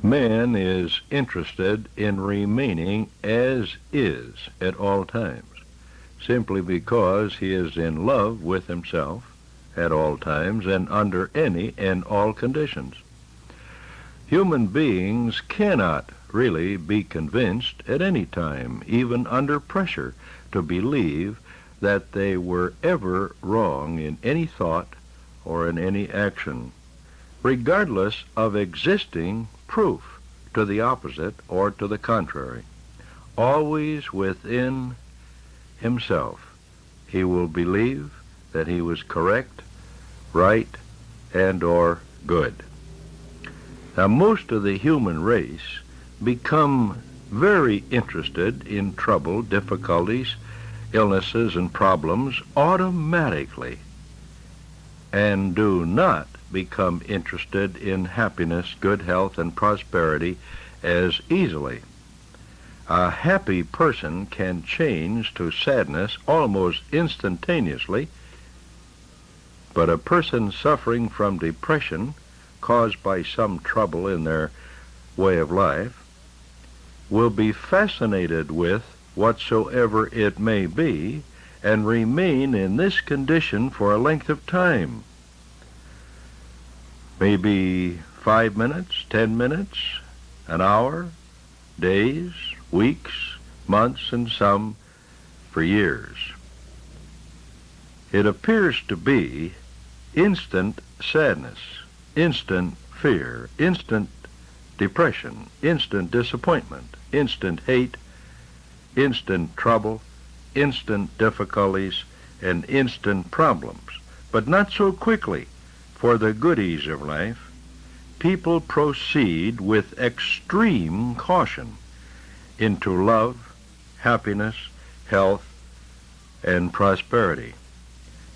Man is interested in remaining as is at all times, simply because he is in love with himself at all times and under any and all conditions. Human beings cannot really be convinced at any time, even under pressure, to believe that they were ever wrong in any thought or in any action, regardless of existing proof to the opposite or to the contrary. Always within himself, he will believe that he was correct, right, and or good. Now, most of the human race become very interested in trouble, difficulties, illnesses, and problems automatically, and do not become interested in happiness, good health, and prosperity as easily. A happy person can change to sadness almost instantaneously, but a person suffering from depression caused by some trouble in their way of life will be fascinated with whatsoever it may be and remain in this condition for a length of time. Maybe 5 minutes, 10 minutes, an hour, days, weeks, months, and some for years. It appears to be instant sadness, instant fear, instant depression, instant disappointment, instant hate, instant trouble, instant difficulties, and instant problems. But not so quickly. For the goodies of life, people proceed with extreme caution into love, happiness, health, and prosperity.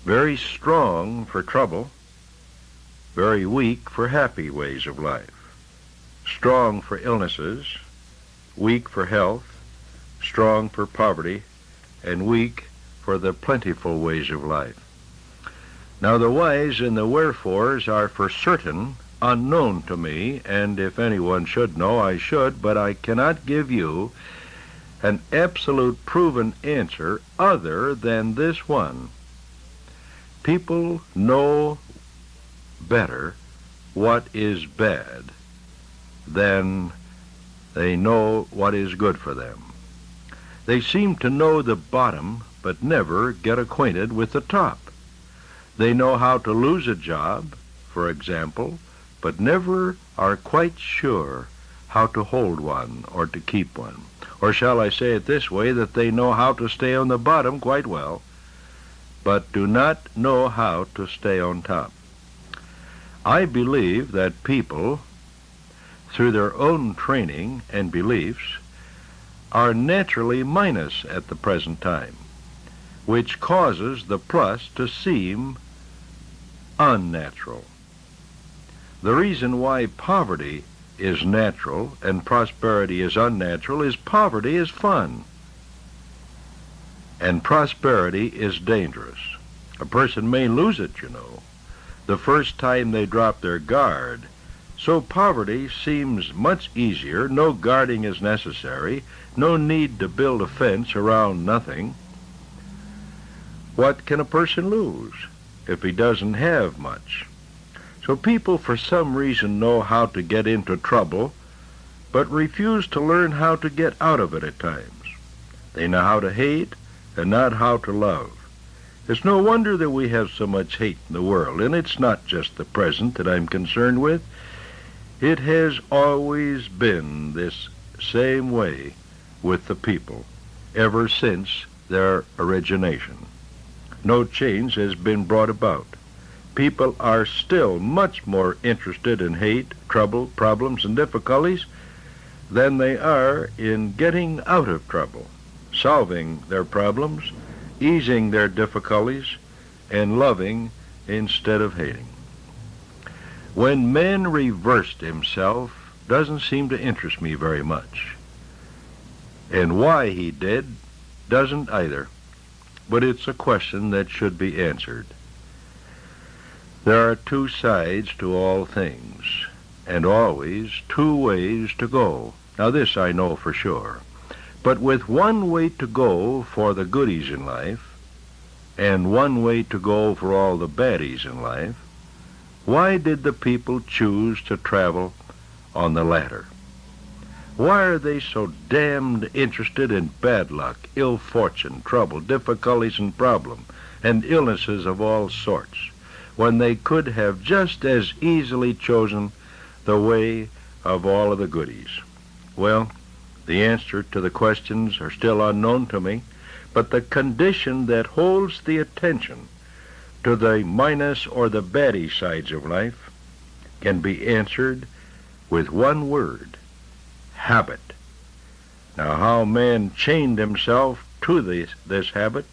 Very strong for trouble, very weak for happy ways of life. Strong for illnesses, weak for health, strong for poverty, and weak for the plentiful ways of life. Now the whys and the wherefores are for certain unknown to me, and if anyone should know, I should, but I cannot give you an absolute proven answer other than this one. People know better what is bad than they know what is good for them. They seem to know the bottom, but never get acquainted with the top. They know how to lose a job, for example, but never are quite sure how to hold one or to keep one. Or shall I say it this way, that they know how to stay on the bottom quite well, but do not know how to stay on top. I believe that people, through their own training and beliefs, are naturally minus at the present time, which causes the plus to seem unnatural. The reason why poverty is natural and prosperity is unnatural is poverty is fun and prosperity is dangerous. A person may lose it, the first time they drop their guard. So poverty seems much easier, no guarding is necessary, no need to build a fence around nothing. What can a person lose if he doesn't have much? So people for some reason know how to get into trouble, but refuse to learn how to get out of it at times. They know how to hate and not how to love. It's no wonder that we have so much hate in the world, and it's not just the present that I'm concerned with. It has always been this same way with the people, ever since their origination. No change has been brought about. People are still much more interested in hate, trouble, problems, and difficulties than they are in getting out of trouble, solving their problems, easing their difficulties, and loving instead of hating. When man reversed himself doesn't seem to interest me very much. And why he did doesn't either. But it's a question that should be answered. There are two sides to all things, and always two ways to go. Now this I know for sure. But with one way to go for the goodies in life, and one way to go for all the baddies in life, why did the people choose to travel on the latter? Why are they so damned interested in bad luck, ill fortune, trouble, difficulties and problems, and illnesses of all sorts, when they could have just as easily chosen the way of all of the goodies? Well, the answer to the questions are still unknown to me, but the condition that holds the attention to the minus or the baddie sides of life can be answered with one word: habit. Now, how man chained himself to this habit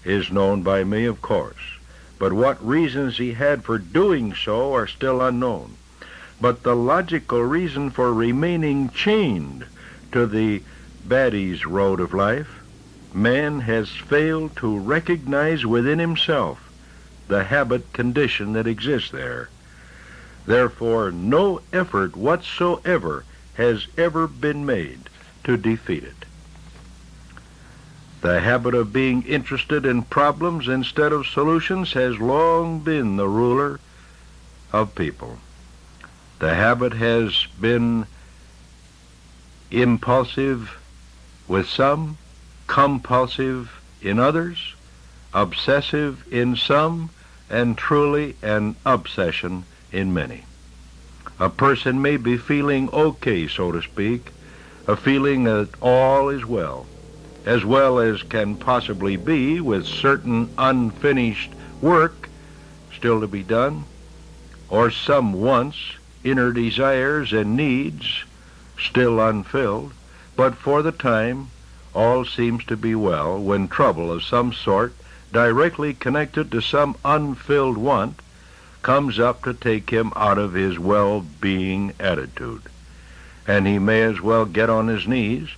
is known by me, of course, but what reasons he had for doing so are still unknown. But the logical reason for remaining chained to the baddie's road of life, man has failed to recognize within himself the habit condition that exists there. Therefore, no effort whatsoever has ever been made to defeat it. The habit of being interested in problems instead of solutions has long been the ruler of people. The habit has been impulsive with some, compulsive in others, obsessive in some, and truly an obsession in many. A person may be feeling okay, so to speak, a feeling that all is well as can possibly be, with certain unfinished work still to be done, or some once inner desires and needs still unfilled, but for the time all seems to be well when trouble of some sort directly connected to some unfilled want comes up to take him out of his well-being attitude. And he may as well get on his knees,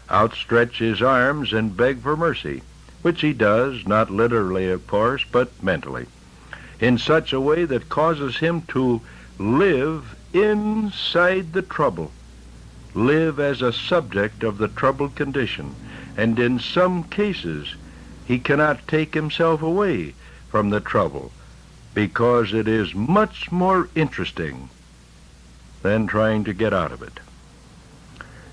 outstretch his arms, and beg for mercy, which he does, not literally, of course, but mentally, in such a way that causes him to live inside the trouble, live as a subject of the troubled condition, and in some cases he cannot take himself away from the trouble because it is much more interesting than trying to get out of it.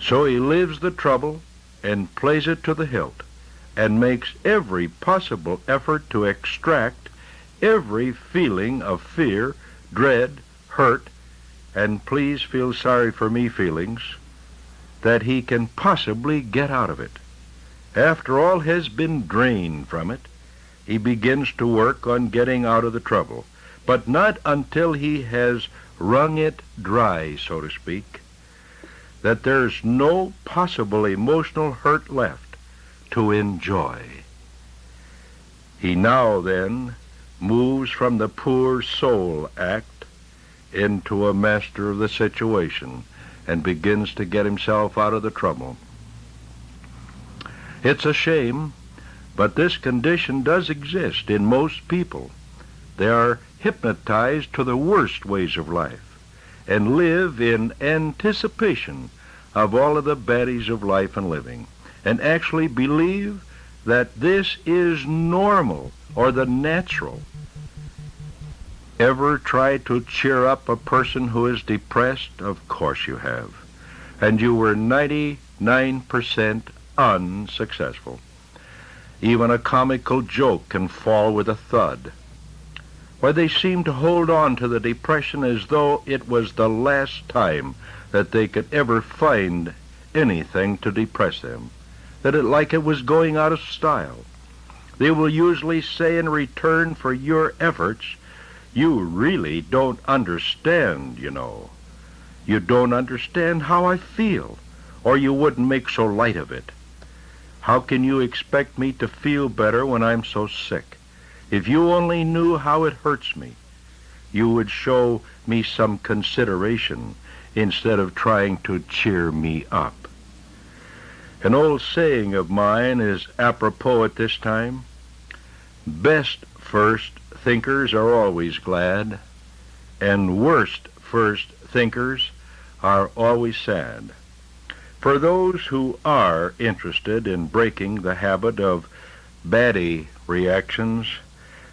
So he lives the trouble and plays it to the hilt and makes every possible effort to extract every feeling of fear, dread, hurt, and please feel sorry for me feelings that he can possibly get out of it. After all has been drained from it, he begins to work on getting out of the trouble, but not until he has wrung it dry, so to speak, that there's no possible emotional hurt left to enjoy. He now then moves from the poor soul act into a master of the situation and begins to get himself out of the trouble. It's a shame, but this condition does exist in most people. They are hypnotized to the worst ways of life and live in anticipation of all of the baddies of life and living, and actually believe that this is normal or the natural. Ever try to cheer up a person who is depressed? Of course you have. And you were 99% unsuccessful. Even a comical joke can fall with a thud. Why, they seem to hold on to the depression as though it was the last time that they could ever find anything to depress them, like it was going out of style. They will usually say in return for your efforts, "You really don't understand, you know. You don't understand how I feel, or you wouldn't make so light of it. How can you expect me to feel better when I'm so sick? If you only knew how it hurts me, you would show me some consideration instead of trying to cheer me up." An old saying of mine is apropos at this time: best first thinkers are always glad, and worst first thinkers are always sad. For those who are interested in breaking the habit of baddie reactions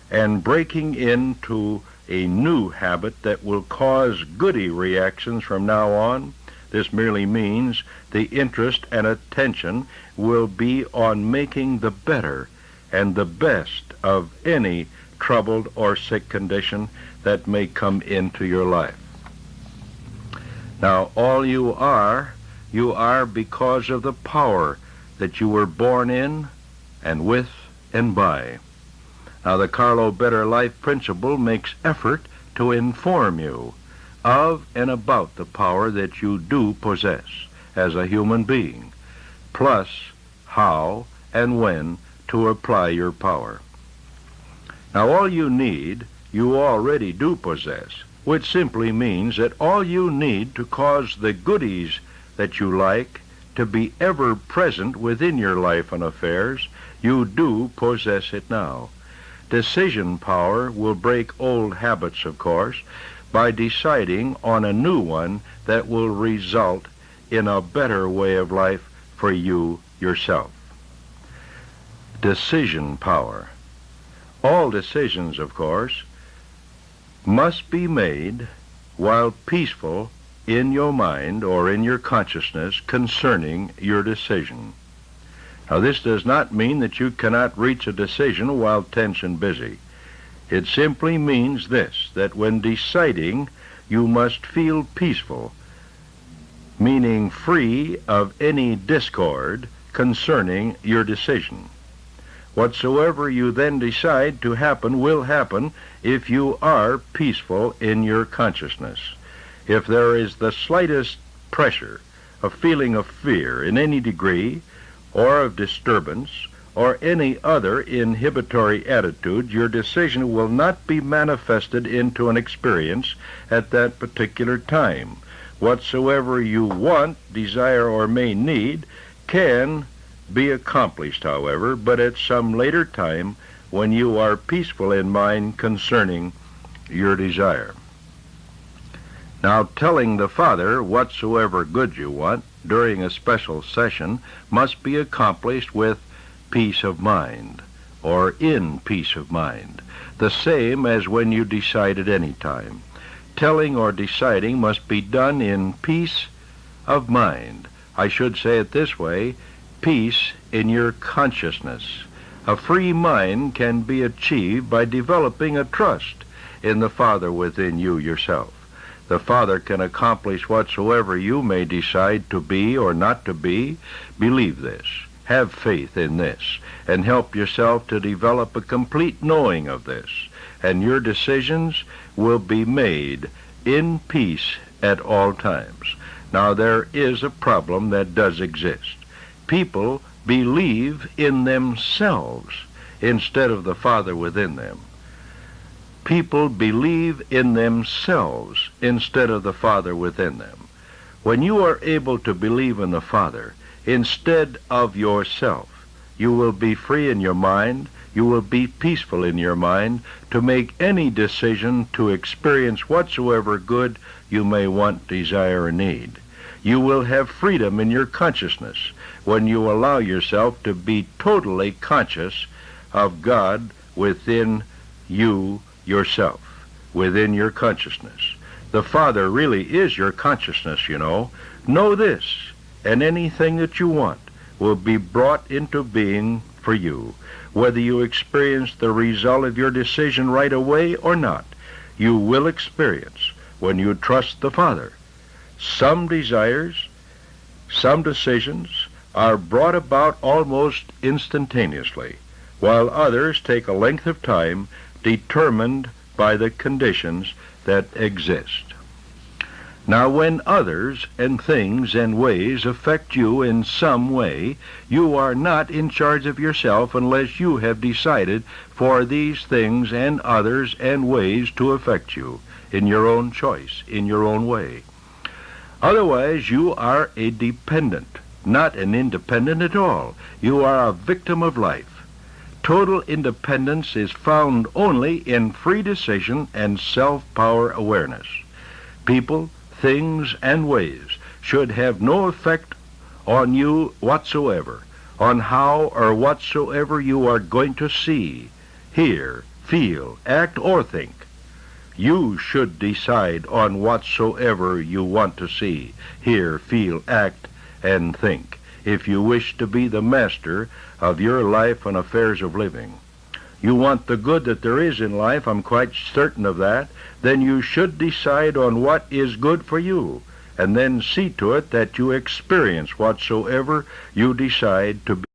and breaking into a new habit that will cause goody reactions from now on, this merely means the interest and attention will be on making the better and the best of any troubled or sick condition that may come into your life. Now, all you are because of the power that you were born in and with and by. Now, the Carlo Better Life principle makes effort to inform you of and about the power that you do possess as a human being, plus how and when to apply your power. Now, all you need, you already do possess, which simply means that all you need to cause the goodies that you like to be ever present within your life and affairs, you do possess it now. Decision power will break old habits, of course, by deciding on a new one that will result in a better way of life for you yourself. Decision power. All decisions, of course, must be made while peaceful in your mind or in your consciousness concerning your decision. Now, this does not mean that you cannot reach a decision while tense and busy. It simply means this, that when deciding, you must feel peaceful, meaning free of any discord concerning your decision. Whatsoever you then decide to happen will happen if you are peaceful in your consciousness. If there is the slightest pressure, a feeling of fear in any degree, or of disturbance, or any other inhibitory attitude, your decision will not be manifested into an experience at that particular time. Whatsoever you want, desire, or may need can be accomplished, however, but at some later time when you are peaceful in mind concerning your desire. Now, telling the Father whatsoever good you want during a special session must be accomplished with peace of mind, or in peace of mind, the same as when you decide at any time. Telling or deciding must be done in peace of mind. I should say it this way, peace in your consciousness. A free mind can be achieved by developing a trust in the Father within you yourself. The Father can accomplish whatsoever you may decide to be or not to be. Believe this. Have faith in this, and help yourself to develop a complete knowing of this, and your decisions will be made in peace at all times. Now, there is a problem that does exist. People believe in themselves instead of the Father within them. People believe in themselves instead of the Father within them. When you are able to believe in the Father instead of yourself, you will be free in your mind, you will be peaceful in your mind to make any decision to experience whatsoever good you may want, desire, or need. You will have freedom in your consciousness when you allow yourself to be totally conscious of God within you yourself, within your consciousness. The Father really is your consciousness, you know. Know this, and anything that you want will be brought into being for you, whether you experience the result of your decision right away or not. You will experience when you trust the Father. Some desires, some decisions are brought about almost instantaneously, while others take a length of time determined by the conditions that exist. Now, when others and things and ways affect you in some way, you are not in charge of yourself unless you have decided for these things and others and ways to affect you in your own choice, in your own way. Otherwise, you are a dependent, not an independent at all. You are a victim of life. Total independence is found only in free decision and self-power awareness. People, things, and ways should have no effect on you whatsoever, on how or whatsoever you are going to see, hear, feel, act, or think. You should decide on whatsoever you want to see, hear, feel, act, and think, if you wish to be the master of your life and affairs of living. You want the good that there is in life, I'm quite certain of that. Then you should decide on what is good for you, and then see to it that you experience whatsoever you decide to be.